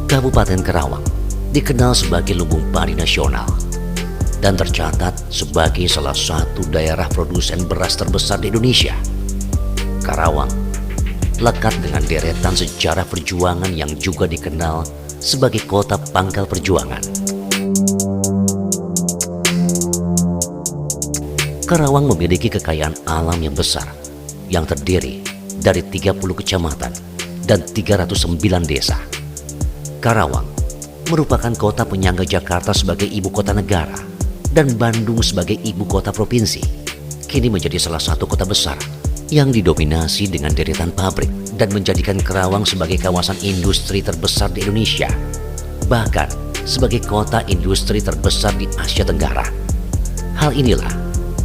Kabupaten Karawang dikenal sebagai lumbung padi nasional dan tercatat sebagai salah satu daerah produsen beras terbesar di Indonesia. Karawang lekat dengan deretan sejarah perjuangan yang juga dikenal sebagai kota pangkal perjuangan. Karawang memiliki kekayaan alam yang besar yang terdiri dari 30 kecamatan dan 309 desa. Karawang merupakan kota penyangga Jakarta sebagai ibu kota negara dan Bandung sebagai ibu kota provinsi. Kini menjadi salah satu kota besar yang didominasi dengan deretan pabrik dan menjadikan Karawang sebagai kawasan industri terbesar di Indonesia, bahkan sebagai kota industri terbesar di Asia Tenggara. Hal inilah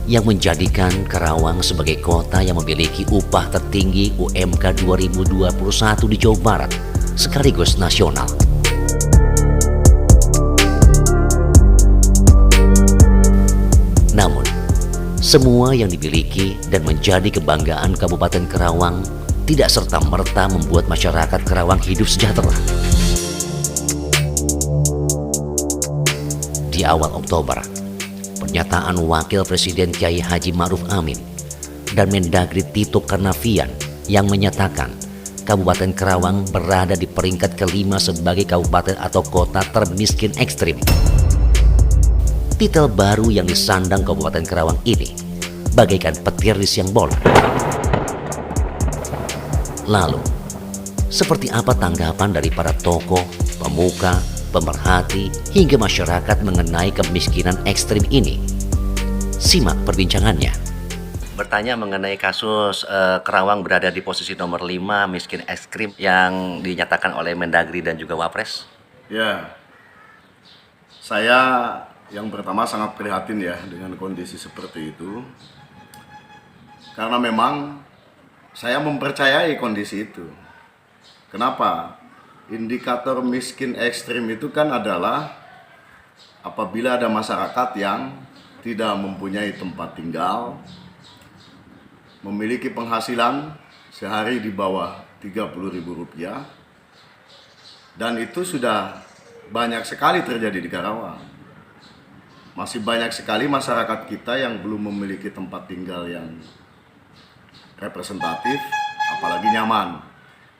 yang menjadikan Karawang sebagai kota yang memiliki upah tertinggi UMK 2021 di Jawa Barat sekaligus nasional. Namun, semua yang dimiliki dan menjadi kebanggaan Kabupaten Karawang tidak serta-merta membuat masyarakat Karawang hidup sejahtera. Di awal Oktober, pernyataan Wakil Presiden Kiai Haji Ma'ruf Amin dan Mendagri Tito Karnavian yang menyatakan Kabupaten Karawang berada di peringkat kelima sebagai kabupaten atau kota termiskin ekstrim. Titel baru yang disandang Kabupaten Karawang ini bagaikan petir di siang bolong. Lalu, seperti apa tanggapan dari para tokoh, pemuka, pemerhati, hingga masyarakat mengenai kemiskinan ekstrim ini? Simak perbincangannya. Bertanya mengenai kasus Karawang berada di posisi nomor 5 miskin ekstrim yang dinyatakan oleh Mendagri dan juga Wapres. Ya, saya yang pertama sangat prihatin ya dengan kondisi seperti itu. Karena memang saya mempercayai kondisi itu. Kenapa? Indikator miskin ekstrim itu kan adalah apabila ada masyarakat yang tidak mempunyai tempat tinggal, memiliki penghasilan sehari di bawah Rp30.000, dan itu sudah banyak sekali terjadi di Karawang. Masih banyak sekali masyarakat kita yang belum memiliki tempat tinggal yang representatif, apalagi nyaman.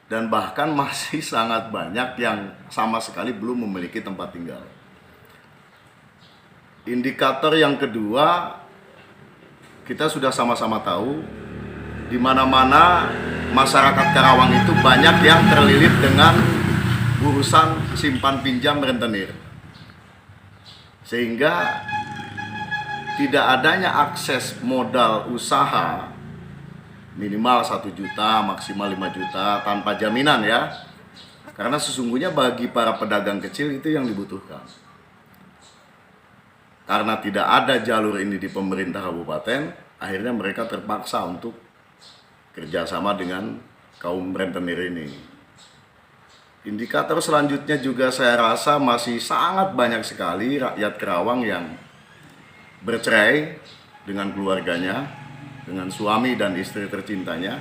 Dan bahkan masih sangat banyak yang sama sekali belum memiliki tempat tinggal. Indikator yang kedua, kita sudah sama-sama tahu di mana-mana masyarakat Karawang itu banyak yang terlilit dengan urusan simpan pinjam rentenir. Sehingga tidak adanya akses modal usaha minimal 1 juta, maksimal 5 juta tanpa jaminan ya. Karena sesungguhnya bagi para pedagang kecil itu yang dibutuhkan. Karena tidak ada jalur ini di pemerintah kabupaten, akhirnya mereka terpaksa untuk kerjasama dengan kaum rentenir ini. Indikator selanjutnya juga saya rasa masih sangat banyak sekali rakyat Karawang yang bercerai dengan keluarganya, dengan suami dan istri tercintanya,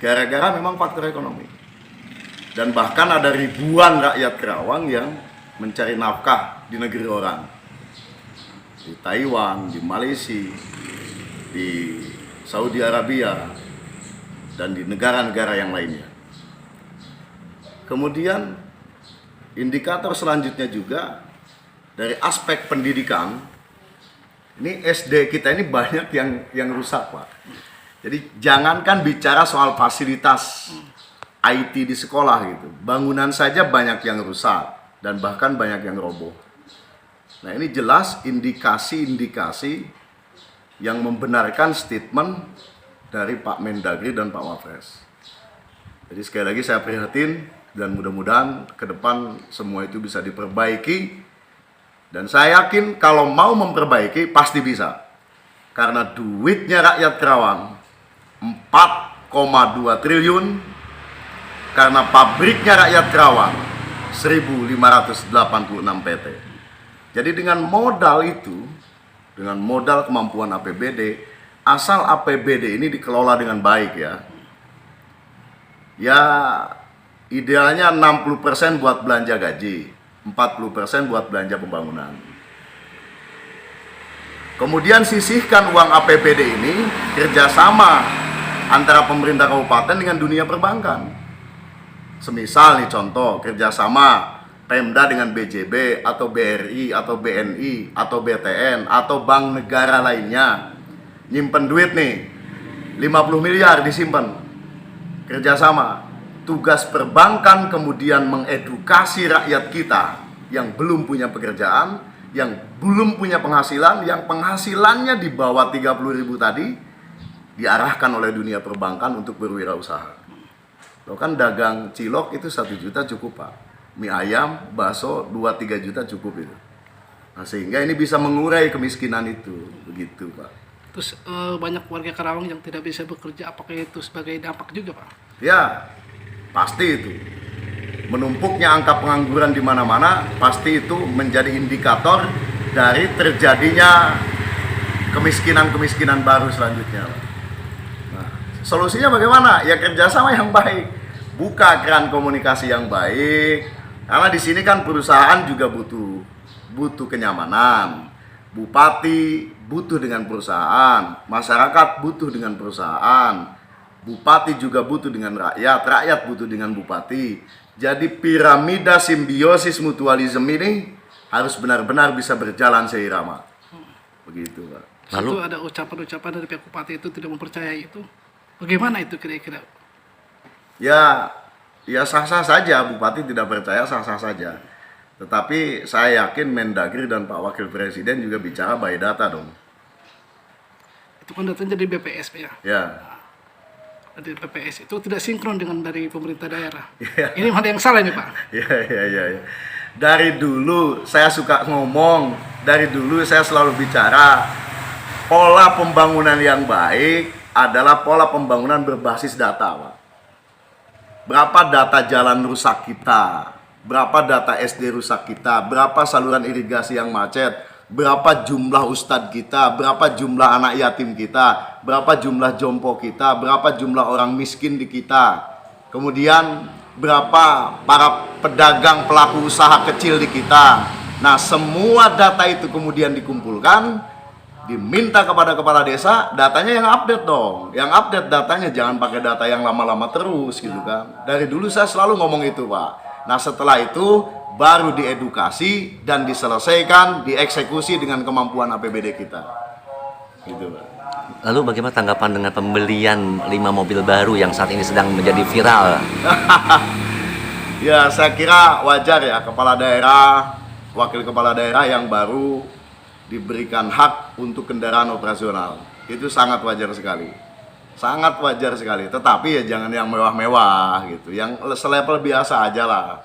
gara-gara memang faktor ekonomi. Dan bahkan ada ribuan rakyat Karawang yang mencari nafkah di negeri orang. Di Taiwan, di Malaysia, di Saudi Arabia, dan di negara-negara yang lainnya. Kemudian indikator selanjutnya juga dari aspek pendidikan. Ini SD kita ini banyak yang rusak, Pak. Jadi jangankan bicara soal fasilitas IT di sekolah gitu. Bangunan saja banyak yang rusak dan bahkan banyak yang roboh. Nah, ini jelas indikasi-indikasi yang membenarkan statement dari Pak Mendagri dan Pak Wapres. Jadi sekali lagi saya prihatin dan mudah-mudahan ke depan semua itu bisa diperbaiki. Dan saya yakin kalau mau memperbaiki pasti bisa. Karena duitnya rakyat Karawang 4,2 triliun. Karena pabriknya rakyat Karawang 1.586 PT. Jadi dengan modal itu, dengan modal kemampuan APBD, asal APBD ini dikelola dengan baik ya Idealnya 60% buat belanja gaji, 40% buat belanja pembangunan. Kemudian sisihkan uang APBD ini kerjasama antara pemerintah kabupaten dengan dunia perbankan. Semisal nih contoh, kerjasama Pemda dengan BJB atau BRI atau BNI atau BTN atau bank negara lainnya. Nyimpen duit nih, 50 miliar disimpan. Kerjasama. Tugas perbankan kemudian mengedukasi rakyat kita yang belum punya pekerjaan, yang belum punya penghasilan, yang penghasilannya di bawah 30.000 tadi, diarahkan oleh dunia perbankan untuk berwirausaha. Loh kan dagang cilok itu 1 juta cukup Pak. Mie ayam, bakso 2-3 juta cukup itu. Nah, sehingga ini bisa mengurai kemiskinan itu, begitu Pak. Terus banyak warga Karawang yang tidak bisa bekerja, apakah itu sebagai dampak juga Pak? Ya, pasti itu. Menumpuknya angka pengangguran di mana-mana, pasti itu menjadi indikator dari terjadinya kemiskinan-kemiskinan baru selanjutnya. Nah, solusinya bagaimana? Ya kerjasama yang baik, buka keran komunikasi yang baik. Karena di sini kan perusahaan juga butuh kenyamanan. Bupati butuh dengan perusahaan, masyarakat butuh dengan perusahaan. Bupati juga butuh dengan rakyat, rakyat butuh dengan bupati. Jadi piramida simbiosis mutualisme ini harus benar-benar bisa berjalan seirama. Begitu Pak. Lalu ada ucapan-ucapan dari pihak bupati itu tidak mempercayai itu. Bagaimana itu kira-kira? Ya sah-sah saja, bupati tidak percaya sah-sah saja. Tetapi saya yakin Mendagri dan Pak Wakil Presiden juga bicara by data dong. Itu kan datanya dari BPS Pak ya? Ya. Dari BPS itu tidak sinkron dengan dari pemerintah daerah. Ya. Ini mana yang salah nih Pak? Ya. Dari dulu saya suka ngomong, dari dulu saya selalu bicara pola pembangunan yang baik adalah pola pembangunan berbasis data, Pak. Berapa data jalan rusak kita, berapa data SD rusak kita, berapa saluran irigasi yang macet, berapa jumlah ustadz kita, berapa jumlah anak yatim kita, berapa jumlah jompo kita, berapa jumlah orang miskin di kita, kemudian berapa para pedagang pelaku usaha kecil di kita. Nah, semua data itu kemudian dikumpulkan, diminta kepada kepala desa, datanya yang update dong. Yang update datanya, jangan pakai data yang lama-lama terus gitu kan. Dari dulu saya selalu ngomong itu Pak. Nah setelah itu baru diedukasi dan diselesaikan, dieksekusi dengan kemampuan APBD kita. Gitu Pak. Lalu bagaimana tanggapan dengan pembelian 5 mobil baru yang saat ini sedang menjadi viral? Ya saya kira wajar ya, kepala daerah, wakil kepala daerah yang baru diberikan hak untuk kendaraan operasional. Itu sangat wajar sekali. Sangat wajar sekali. Tetapi ya jangan yang mewah-mewah gitu. Yang selevel biasa aja lah.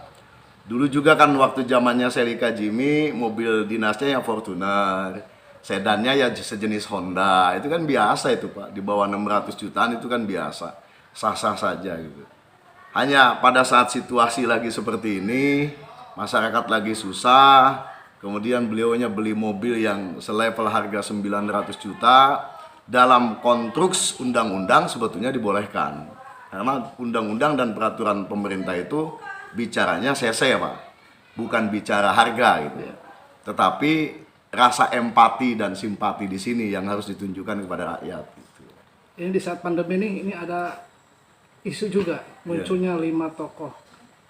Dulu juga kan waktu zamannya Selika Jimmy, mobil dinasnya yang Fortuner. Sedannya ya sejenis Honda. Itu kan biasa itu Pak. Di bawah 600 jutaan itu kan biasa. Sah-sah saja gitu. Hanya pada saat situasi lagi seperti ini, masyarakat lagi susah, kemudian beliaunya beli mobil yang selevel harga 900 juta, dalam konstruksi undang-undang sebetulnya dibolehkan. Karena undang-undang dan peraturan pemerintah itu bicaranya CC Pak, bukan bicara harga gitu ya. Tetapi rasa empati dan simpati di sini yang harus ditunjukkan kepada rakyat. Gitu. Ini di saat pandemi ini ada isu juga munculnya 5 tokoh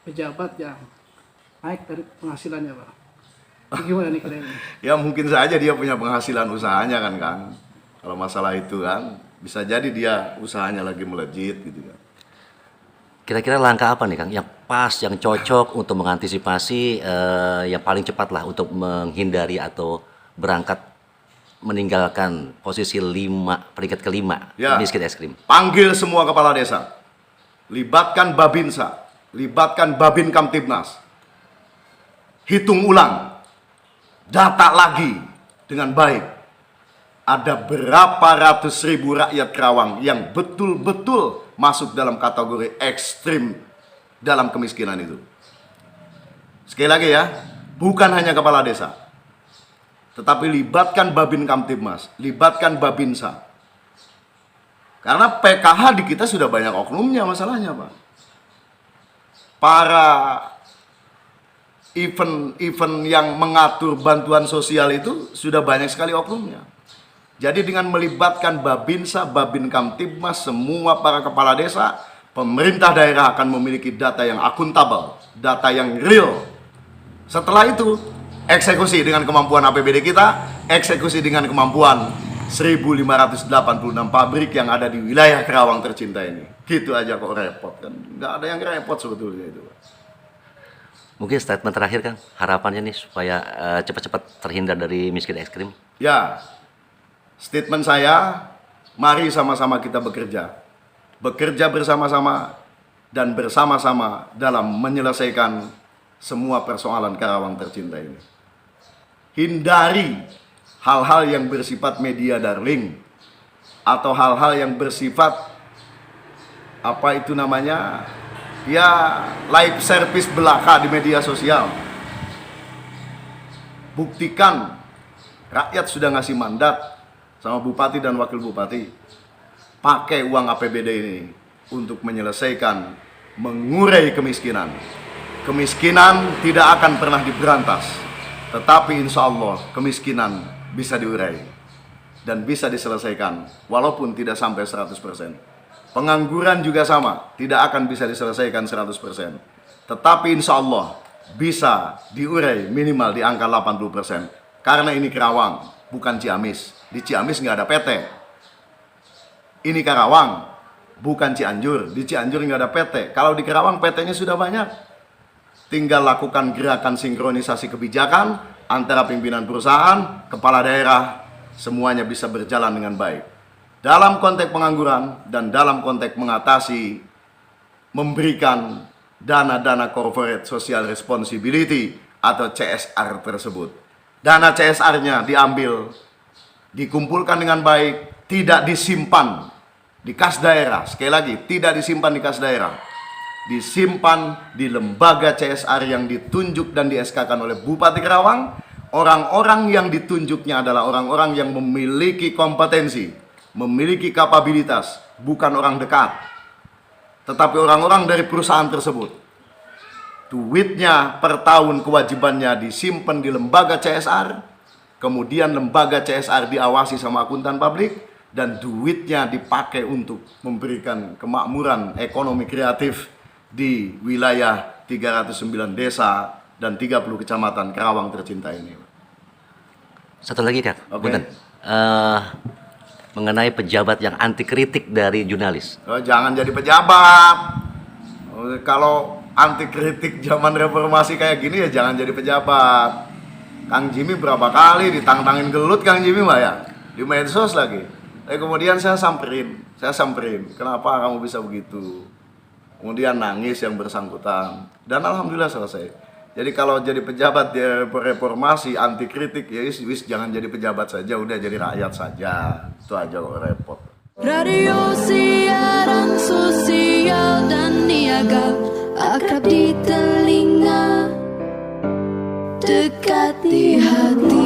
pejabat yang naik dari penghasilannya Pak. Gimana nih kira-kira? Ya mungkin saja dia punya penghasilan usahanya kan Kang. Kalau masalah itu kan bisa jadi dia usahanya lagi melejit gitu kan. Kira-kira langkah apa nih Kang yang pas, yang cocok untuk mengantisipasi yang paling cepat lah untuk menghindari atau berangkat meninggalkan posisi peringkat kelima ya, miskin es krim? Panggil semua kepala desa, libatkan Babinsa, libatkan Babin Kamtibnas, hitung ulang, data lagi dengan baik. Ada berapa ratus ribu rakyat Karawang yang betul-betul masuk dalam kategori ekstrim dalam kemiskinan itu. Sekali lagi ya, bukan hanya kepala desa, tetapi libatkan Babin Kamtibmas, libatkan Babinsa. Karena PKH di kita sudah banyak oknumnya masalahnya Pak. para event yang mengatur bantuan sosial itu sudah banyak sekali oknumnya. Jadi dengan melibatkan Babinsa, Babin Kamtibmas, semua para kepala desa, pemerintah daerah akan memiliki data yang akuntabel, data yang real. Setelah itu, eksekusi dengan kemampuan APBD kita, eksekusi dengan kemampuan 1.586 pabrik yang ada di wilayah Karawang tercinta ini. Gitu aja kok repot kan? Nggak ada yang repot sebetulnya itu. Mungkin statement terakhir Kang, harapannya nih supaya cepat-cepat terhindar dari miskin ekstrim. Ya, statement saya, mari sama-sama kita bekerja. Bekerja bersama-sama dan bersama-sama dalam menyelesaikan semua persoalan Karawang tercinta ini. Hindari hal-hal yang bersifat media darling atau hal-hal yang bersifat apa itu namanya, ya live service belaka di media sosial. Buktikan rakyat sudah ngasih mandat sama bupati dan wakil bupati, pakai uang APBD ini untuk menyelesaikan, mengurai kemiskinan. Kemiskinan tidak akan pernah diberantas, tetapi insya Allah kemiskinan bisa diurai dan bisa diselesaikan walaupun tidak sampai 100%. Pengangguran juga sama, tidak akan bisa diselesaikan 100%. Tetapi insya Allah bisa diurai minimal di angka 80%. Karena ini Karawang, bukan Ciamis. Di Ciamis nggak ada PT. Ini Karawang, bukan Cianjur. Di Cianjur nggak ada PT. Kalau di Karawang PT-nya sudah banyak. Tinggal lakukan gerakan sinkronisasi kebijakan antara pimpinan perusahaan, kepala daerah, semuanya bisa berjalan dengan baik. Dalam konteks pengangguran dan dalam konteks mengatasi, memberikan dana-dana corporate social responsibility atau CSR tersebut. Dana CSR-nya diambil, dikumpulkan dengan baik, tidak disimpan di kas daerah. Sekali lagi, tidak disimpan di kas daerah. Disimpan di lembaga CSR yang ditunjuk dan di-SK-kan oleh Bupati Karawang. Orang-orang yang ditunjuknya adalah orang-orang yang memiliki kompetensi, memiliki kapabilitas, bukan orang dekat, tetapi orang-orang dari perusahaan tersebut. Duitnya per tahun kewajibannya disimpan di lembaga CSR, kemudian lembaga CSR diawasi sama akuntan publik, dan duitnya dipakai untuk memberikan kemakmuran ekonomi kreatif di wilayah 309 desa dan 30 kecamatan Karawang tercinta ini. Satu lagi Kang, Oke. Punten. Mengenai pejabat yang anti kritik dari jurnalis. Oh, jangan jadi pejabat. Kalau anti kritik zaman reformasi kayak gini ya jangan jadi pejabat. Kang Jimmy berapa kali ditantangin gelut Kang Jimmy mah ya, di medsos lagi. Kemudian saya samperin. Kenapa kamu bisa begitu? Kemudian nangis yang bersangkutan. Dan alhamdulillah selesai. Jadi kalau jadi pejabat di reformasi anti kritik ya wis jangan jadi pejabat saja, udah jadi rakyat saja. Itu aja kok repot. Radio siaran sosial dan niaga, akrab di telinga, dekat di hati.